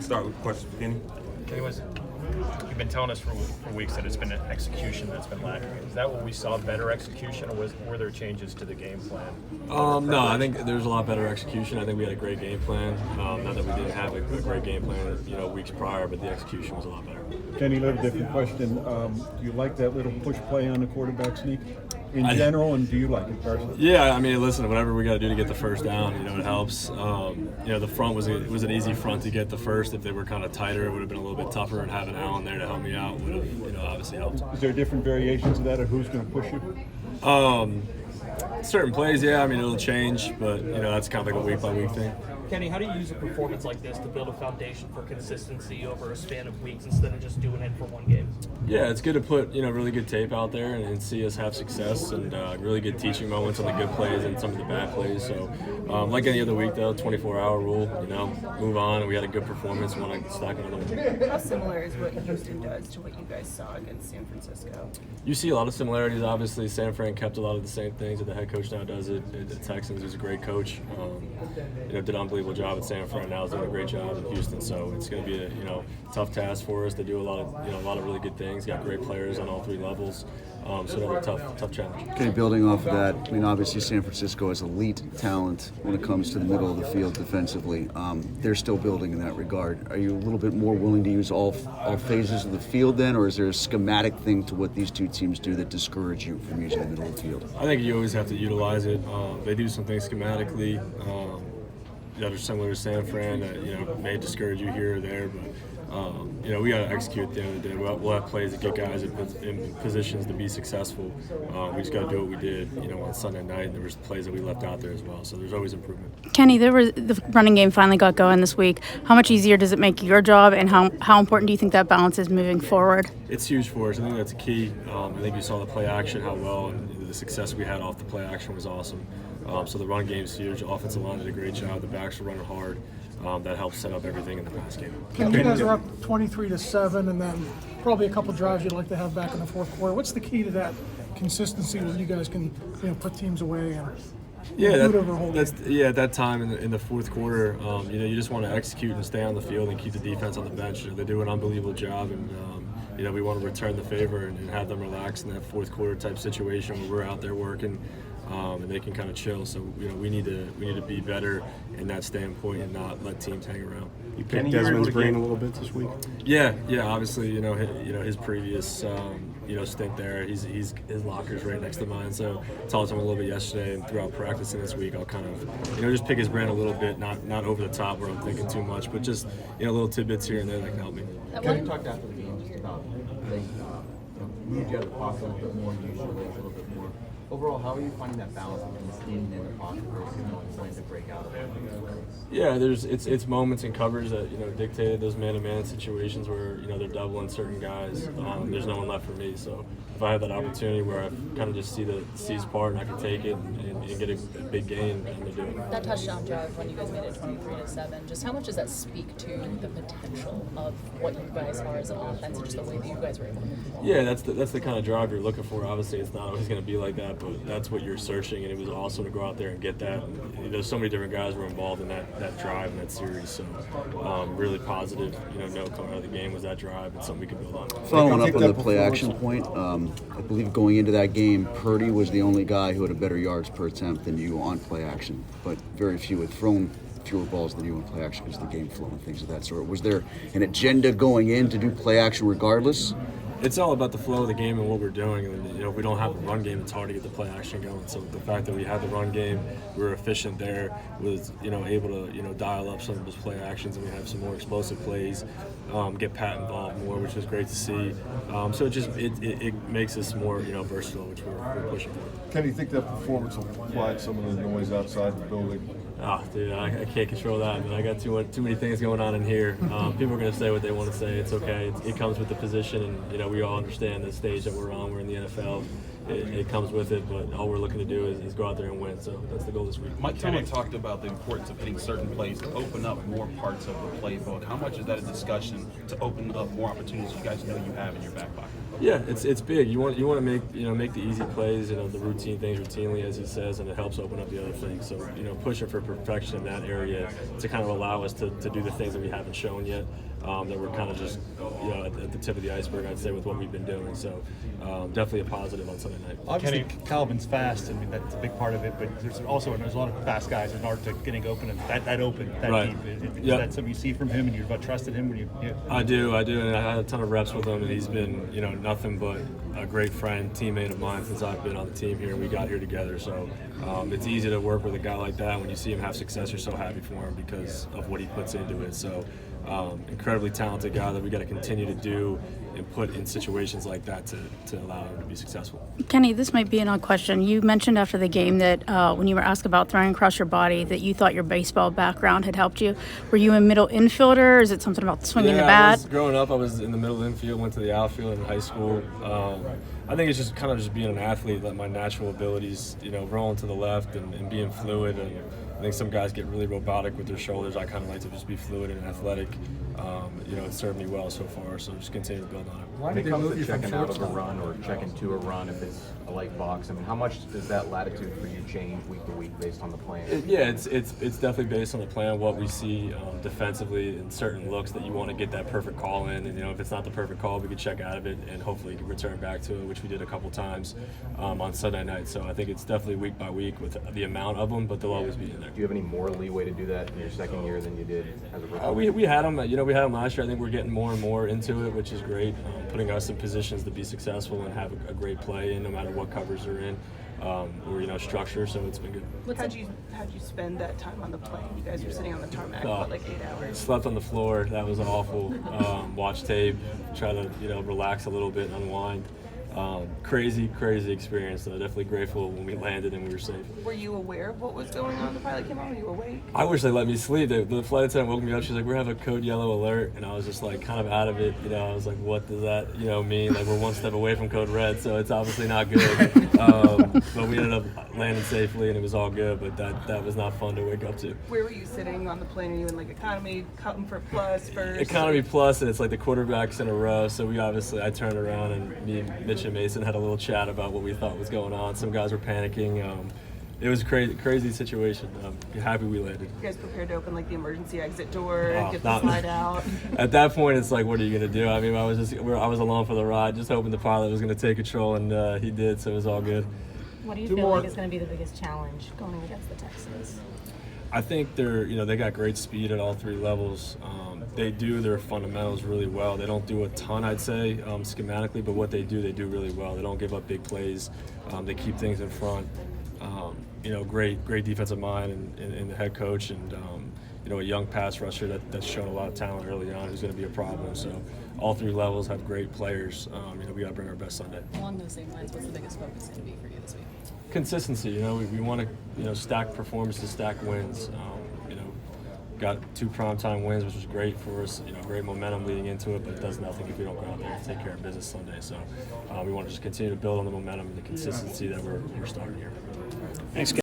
Start with questions for Kenny. Kenny, you've been telling us for weeks that it's been an execution that's been lacking. Is that what we saw, better execution, or were there changes to the game plan? No, I think there's a lot better execution. I think we had a great game plan. Not that we didn't have a great game plan, weeks prior, but the execution was a lot better. Kenny, a little different question. Do you like that little push play on the quarterback sneak in general, and do you like it personally? Yeah, I mean, listen, whatever we got to do to get the first down, it helps. The front was an easy front to get the first. If they were kind of tighter, it would have been a little bit tougher, and having Allen there to help me out would have, obviously helped. Is there different variations of that, or who's going to push you? Certain plays, yeah. I mean, it'll change, but that's kind of like a week-by-week thing. Kenny, how do you use a performance like this to build a foundation for consistency over a span of weeks instead of just doing it for one game? Yeah, it's good to put really good tape out there and see us have success and really good teaching moments on the good plays and some of the bad plays. So, like any other week, though, 24-hour rule. Move on. We had a good performance. Want to stack another one. How similar is what Houston does to what you guys saw against San Francisco? You see a lot of similarities. Obviously, San Fran kept a lot of the same things that the head coach now does at the Texans. He's a great coach. Did an unbelievable job at San Fran. Now he's doing a great job in Houston. So it's going to be a tough task for us. They do a lot of really good things. Got great players on all three levels. So another tough challenge. Okay, building off of that, I mean, obviously San Francisco has elite talent when it comes to the middle of the field defensively. They're still building in that regard. Are you a little bit more willing to use all phases of the field then, or is there a schematic thing to what these two teams do that discourage you from using the middle of the field? I think you always have to utilize it. They do some things schematically that are similar to San Fran that may discourage you here or there, but we got to execute at the end of the day. We'll have plays that get guys in positions to be successful. We just got to do what we did, on Sunday night. There was plays that we left out there as well, so there's always improvement. Kenny, the running game finally got going this week. How much easier does it make your job, and how important do you think that balance is moving forward? It's huge for us. I think that's a key. I think you saw the play action, how well, and the success we had off the play action was awesome. So the run game's huge. Offensive line did a great job. The backs are running hard. That helps set up everything in the pass game. Ken, you guys are up 23-7, and then probably a couple drives you'd like to have back in the fourth quarter. What's the key to that consistency where you guys can put teams away and at that time in the fourth quarter, you just want to execute and stay on the field and keep the defense on the bench. They do an unbelievable job, and we want to return the favor and have them relax in that fourth quarter type situation where we're out there working. And they can kind of chill. So we need to be better in that standpoint and not let teams hang around. You picked Desmond's brain a little bit this week. Yeah. Obviously, his previous stint there. His locker's right next to mine. So talked to him a little bit yesterday and throughout practicing this week. I'll kind of just pick his brain a little bit, not over the top where I'm thinking too much, but just little tidbits here and there that can help me. Kenny talked after the game just about moved you out of the pocket a little bit more, used your legs a little bit more. Overall, how are you finding that balance between staying in the pocket versus wanting to break out of it? Yeah, it's moments and coverage that dictated those man-to-man situations where they're doubling certain guys. There's no one left for me, so if I have that opportunity where I kind of just see the C's part and I can take it and get a big gain, I'm gonna do it. That touchdown drive when you guys made it 23-7, just how much does that speak to the potential of what you guys are as an offense and just the way that you guys were able to perform? Yeah, that's the kind of drive you're looking for. Obviously, it's not always going to be like that, but that's what you're searching, and it was awesome to go out there and get that. There's so many different guys were involved in that drive and that series, so really positive. Note coming out of the game was that drive and something we could build on. Following up on the play action point, I believe going into that game, Purdy was the only guy who had a better yards per attempt than you on play action, but very few had thrown fewer balls than you on play action because of the game flow and things of that sort. Was there an agenda going in to do play action regardless? It's all about the flow of the game and what we're doing. And if we don't have a run game, it's hard to get the play action going. So the fact that we had the run game, we were efficient there, was able to dial up some of those play actions, and we have some more explosive plays, get Pat involved more, which was great to see. So it makes us more versatile, which we're pushing for. Kenny, you think that performance will quiet some of the noise outside the building? Oh, dude, I can't control that. I mean, I got too many things going on in here. People are going to say what they want to say. It's okay. It comes with the position, and we all understand the stage that we're on. We're in the NFL. it comes with it. But all we're looking to do is go out there and win. So that's the goal this week. Mike Tarmac talked about the importance of hitting certain plays to open up more parts of the playbook. How much is that a discussion to open up more opportunities you guys know you have in your back pocket? Yeah, it's big. You want to make the easy plays, the routine things routinely, as he says, and it helps open up the other things. So pushing for perfection in that area to kind of allow us to do the things that we haven't shown yet. That we're kind of just at the tip of the iceberg, I'd say, with what we've been doing. So definitely a positive on Sunday night. Obviously, Calvin's fast. I mean, that's a big part of it. But there's a lot of fast guys in order to getting open and that open, that right. deep. Is that something you see from him, and you've trusted him when you? Yeah. I do, and I had a ton of reps with him, and he's been nothing but a great friend, teammate of mine since I've been on the team here. We got here together, so it's easy to work with a guy like that. When you see him have success, you're so happy for him because of what he puts into it. So incredibly talented guy that we got to continue to do and put in situations like that to allow him to be successful. Kenny, this might be an odd question. You mentioned after the game that when you were asked about throwing across your body that you thought your baseball background had helped you. Were you a middle infielder, or is it something about swinging the bat? Growing up, I was in the middle infield, went to the outfield in high school. I think it's just kind of just being an athlete, let my natural abilities, rolling to the left and being fluid. And I think some guys get really robotic with their shoulders. I kind of like to just be fluid and athletic. It's served me well so far, so just continue to build on it. When it comes to checking out of a run or checking to a run, if it's a light box, I mean, how much does that latitude for you change week to week based on the plan? It's definitely based on the plan, what we see defensively in certain looks that you want to get that perfect call in. And if it's not the perfect call, we can check out of it and hopefully return back to it, which we did a couple times on Sunday night. So I think it's definitely week by week with the amount of them, but they'll always be in there. Do you have any more leeway to do that in your second year than you did as a rookie? We had them. We had them last year. I think we're getting more and more into it, which is great. Putting us in positions to be successful and have a great play in, no matter what covers they're in, or structure. So it's been good. How'd you spend that time on the plane? You guys were sitting on the tarmac for like 8 hours. Slept on the floor. That was awful. Watch tape. Try to relax a little bit and unwind. Crazy experience. So definitely grateful when we landed and we were safe. Were you aware of what was going on? The pilot came on. Were you awake? I wish they let me sleep. The flight attendant woke me up. She's like, "We're having a code yellow alert," and I was just like, kind of out of it. I was like, "What does that mean?" Like, we're one step away from code red, so it's obviously not good. But we ended up landing safely, and it was all good. But that was not fun to wake up to. Where were you sitting on the plane? Are you in like economy, comfort plus, first? Economy plus, and it's like the quarterbacks in a row. So I turned around, and me and Mitch and Mason had a little chat about what we thought was going on. Some guys were panicking. It was a crazy situation. I'm happy we landed. You guys prepared to open like the emergency exit door and get the slide out? At that point, it's like, what are you gonna do? I mean, I was along for the ride, just hoping the pilot was gonna take control, and he did, so it was all good. What do you feel like is going to be the biggest challenge going against the Texans? I think they got great speed at all three levels. They do their fundamentals really well. They don't do a ton, I'd say, schematically, but what they do really well. They don't give up big plays. They keep things in front. Great defensive mind and the head coach, and a young pass rusher that's shown a lot of talent early on who's going to be a problem. So all three levels have great players. We got to bring our best Sunday. Along those same lines, what's the biggest focus going to be for you this week? Consistency. We want to stack performances, stack wins. Got 2 primetime wins, which was great for us. Great momentum leading into it, but it does nothing if we don't go out there and take care of business Sunday. So we want to just continue to build on the momentum and the consistency that we're starting here. Thanks,